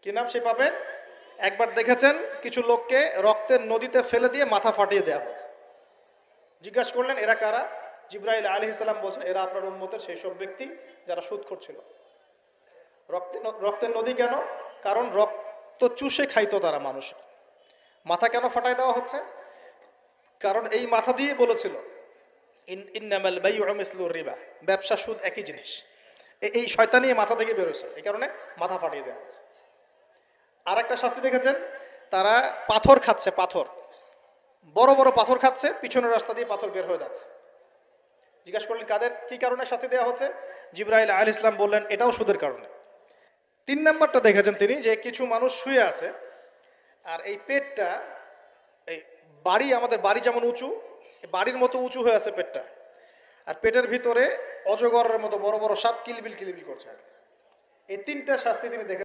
কি নাম সেই পাপের? একবার দেখেছেন কিছু লোককে রক্তের নদীতে ফেলে দিয়ে মাথা ফাটিয়ে দেওয়া হচ্ছে। জিজ্ঞাসা করলেন এরা কারা? জিবরাইল আলাইহিস সালাম বলছেন এরা আপনার উম্মতের সেই সব ব্যক্তি যারা সুদখোর ছিল। রক্তের নদী কেন? কারণ রক্ত চুষে খাইতো তারা মানুষের। মাথা কেন ফাটাই দেওয়া হচ্ছে? কারণ এই মাথা দিয়ে বলেছিল ইন্নামাল বাইউ মিসলুর রিবা, ব্যবসা সুদ একই জিনিস। এই শয়তানি মাথা থেকে বেরোছে, এই কারণে মাথা ফাটিয়ে দেওয়া হচ্ছে। আর একটা শাস্তি দেখেছেন, তারা পাথর খাচ্ছে, পাথর বড় বড় পাথর খাচ্ছে, পিছনের রাস্তা দিয়ে পাথর বের হয়ে যাচ্ছে। জিজ্ঞাসা করলেন কাদের কি কারণে শাস্তি দেওয়া হচ্ছে? জিবরাইল আলাইহিস সালাম বললেন এটাও সুদের কারণে। 3 নাম্বারটা দেখেছেন তিনি যে কিছু মানুষ শুয়ে আছে আর এই পেটটা, এই আমাদের বাড়ি যেমন উঁচু, বাড়ির মতো উঁচু হয়ে আছে পেটটা, আর পেটের ভিতরে অজগরের মতো বড় বড় সাপ কিলবিল কিলবিল করছে। এই 3টা শাস্তি তিনি দেখেছেন।